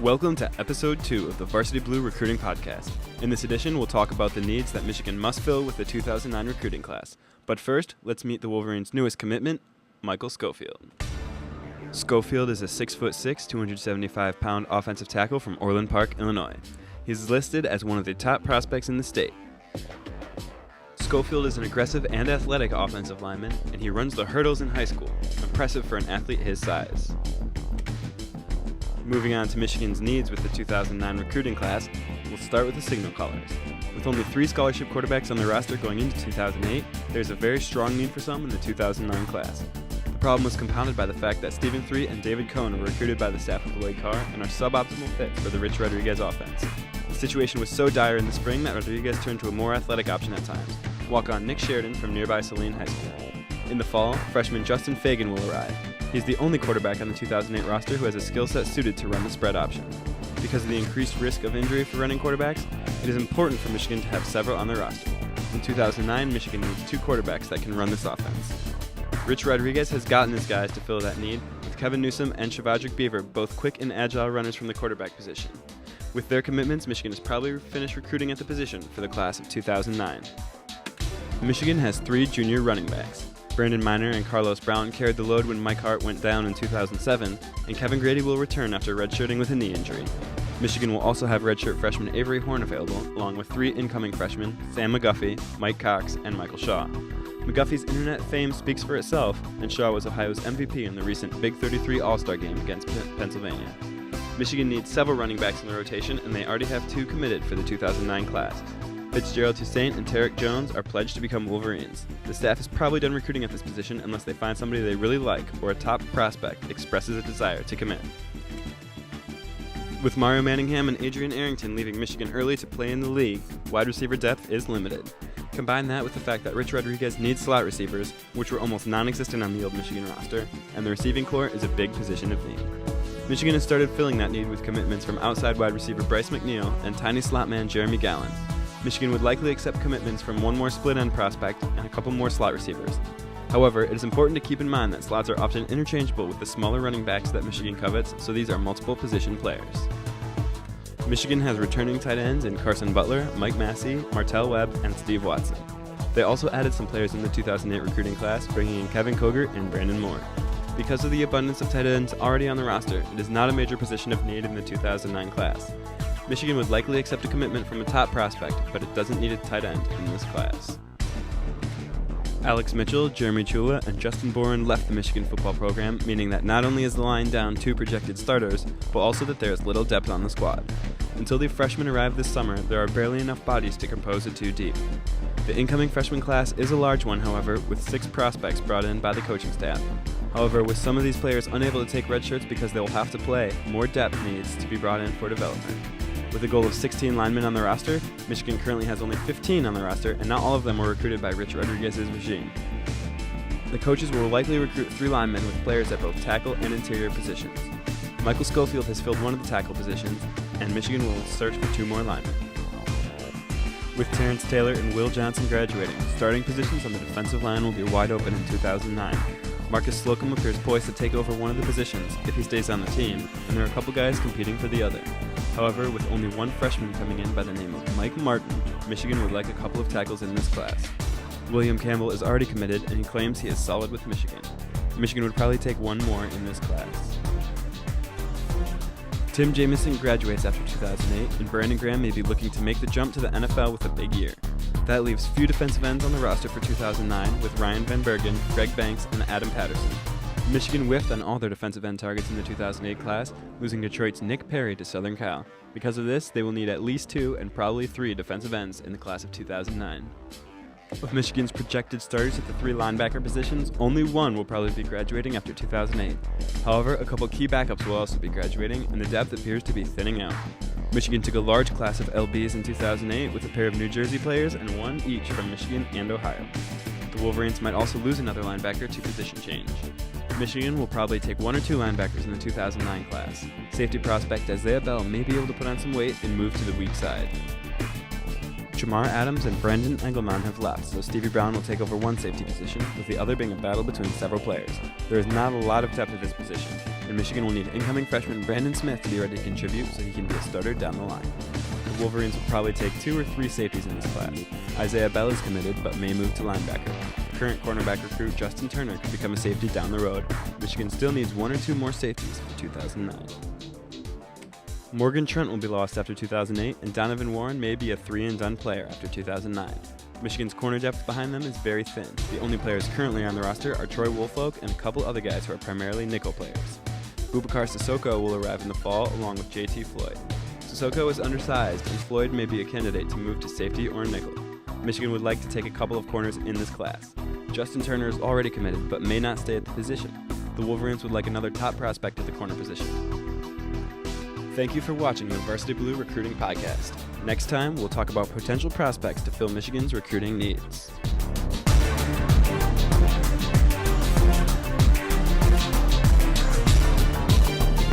Welcome to Episode 2 of the Varsity Blue Recruiting Podcast. In this edition, we'll talk about the needs that Michigan must fill with the 2009 recruiting class. But first, let's meet the Wolverines' newest commitment, Michael Schofield. Schofield is a 6'6", 275-pound offensive tackle from Orland Park, Illinois. He's listed as one of the top prospects in the state. Schofield is an aggressive and athletic offensive lineman, and he runs the hurdles in high school, impressive for an athlete his size. Moving on to Michigan's needs with the 2009 recruiting class, we'll start with the signal callers. With only 3 scholarship quarterbacks on the roster going into 2008, there's a very strong need for some in the 2009 class. The problem was compounded by the fact that Stephen Threet and David Cohn were recruited by the staff of Lloyd Carr and are suboptimal fits for the Rich Rodriguez offense. The situation was so dire in the spring that Rodriguez turned to a more athletic option at times, walk-on Nick Sheridan from nearby Saline High School. In the fall, freshman Justin Fagan will arrive. He's the only quarterback on the 2008 roster who has a skill set suited to run the spread option. Because of the increased risk of injury for running quarterbacks, it is important for Michigan to have several on their roster. In 2009, Michigan needs 2 quarterbacks that can run this offense. Rich Rodriguez has gotten his guys to fill that need, with Kevin Newsom and Shavadrik Beaver both quick and agile runners from the quarterback position. With their commitments, Michigan has probably finished recruiting at the position for the class of 2009. Michigan has 3 junior running backs. Brandon Miner and Carlos Brown carried the load when Mike Hart went down in 2007, and Kevin Grady will return after redshirting with a knee injury. Michigan will also have redshirt freshman Avery Horn available, along with 3 incoming freshmen, Sam McGuffey, Mike Cox, and Michael Shaw. McGuffey's internet fame speaks for itself, and Shaw was Ohio's MVP in the recent Big 33 All-Star game against Pennsylvania. Michigan needs several running backs in the rotation, and they already have 2 committed for the 2009 class. Fitzgerald Toussaint and Tarek Jones are pledged to become Wolverines. The staff is probably done recruiting at this position unless they find somebody they really like or a top prospect expresses a desire to commit. With Mario Manningham and Adrian Arrington leaving Michigan early to play in the league, wide receiver depth is limited. Combine that with the fact that Rich Rodriguez needs slot receivers, which were almost non-existent on the old Michigan roster, and the receiving corps is a big position of need. Michigan has started filling that need with commitments from outside wide receiver Bryce McNeil and tiny slot man Jeremy Gallen. Michigan would likely accept commitments from 1 more split-end prospect and a couple more slot receivers. However, it is important to keep in mind that slots are often interchangeable with the smaller running backs that Michigan covets, so these are multiple position players. Michigan has returning tight ends in Carson Butler, Mike Massey, Martell Webb, and Steve Watson. They also added some players in the 2008 recruiting class, bringing in Kevin Kogert and Brandon Moore. Because of the abundance of tight ends already on the roster, it is not a major position of need in the 2009 class. Michigan would likely accept a commitment from a top prospect, but it doesn't need a tight end in this class. Alex Mitchell, Jeremy Chula, and Justin Boren left the Michigan football program, meaning that not only is the line down 2 projected starters, but also that there is little depth on the squad. Until the freshmen arrive this summer, there are barely enough bodies to compose a 2 deep. The incoming freshman class is a large one, however, with 6 prospects brought in by the coaching staff. However, with some of these players unable to take red shirts because they will have to play, more depth needs to be brought in for development. With a goal of 16 linemen on the roster, Michigan currently has only 15 on the roster, and not all of them were recruited by Rich Rodriguez's regime. The coaches will likely recruit 3 linemen with players at both tackle and interior positions. Michael Schofield has filled one of the tackle positions, and Michigan will search for 2 more linemen. With Terrence Taylor and Will Johnson graduating, starting positions on the defensive line will be wide open in 2009. Marcus Slocum appears poised to take over one of the positions if he stays on the team, and there are a couple guys competing for the other. However, with only 1 freshman coming in by the name of Mike Martin, Michigan would like a couple of tackles in this class. William Campbell is already committed, and he claims he is solid with Michigan. Michigan would probably take 1 more in this class. Tim Jamison graduates after 2008, and Brandon Graham may be looking to make the jump to the NFL with a big year. That leaves few defensive ends on the roster for 2009, with Ryan Van Bergen, Greg Banks, and Adam Patterson. Michigan whiffed on all their defensive end targets in the 2008 class, losing Detroit's Nick Perry to Southern Cal. Because of this, they will need at least 2 and probably 3 defensive ends in the class of 2009. Of Michigan's projected starters at the 3 linebacker positions, only 1 will probably be graduating after 2008. However, a couple key backups will also be graduating, and the depth appears to be thinning out. Michigan took a large class of LBs in 2008 with a pair of New Jersey players and 1 each from Michigan and Ohio. The Wolverines might also lose another linebacker to position change. Michigan will probably take 1 or 2 linebackers in the 2009 class. Safety prospect Isaiah Bell may be able to put on some weight and move to the weak side. Jamar Adams and Brendan Engelman have left, so Stevie Brown will take over 1 safety position, with the other being a battle between several players. There is not a lot of depth at this position. and Michigan will need incoming freshman Brandon Smith to be ready to contribute so he can be a starter down the line. The Wolverines will probably take 2 or 3 safeties in this class. Isaiah Bell is committed but may move to linebacker. Current cornerback recruit Justin Turner could become a safety down the road. Michigan still needs 1 or 2 more safeties for 2009. Morgan Trent will be lost after 2008, and Donovan Warren may be a 3-and-done player after 2009. Michigan's corner depth behind them is very thin. The only players currently on the roster are Troy Woolfolk and a couple other guys who are primarily nickel players. Boubacar Sissoko will arrive in the fall along with JT Floyd. Sissoko is undersized, and Floyd may be a candidate to move to safety or nickel. Michigan would like to take a couple of corners in this class. Justin Turner is already committed but may not stay at the position. The Wolverines would like another top prospect at the corner position. Thank you for watching the Varsity Blue Recruiting Podcast. Next time, we'll talk about potential prospects to fill Michigan's recruiting needs.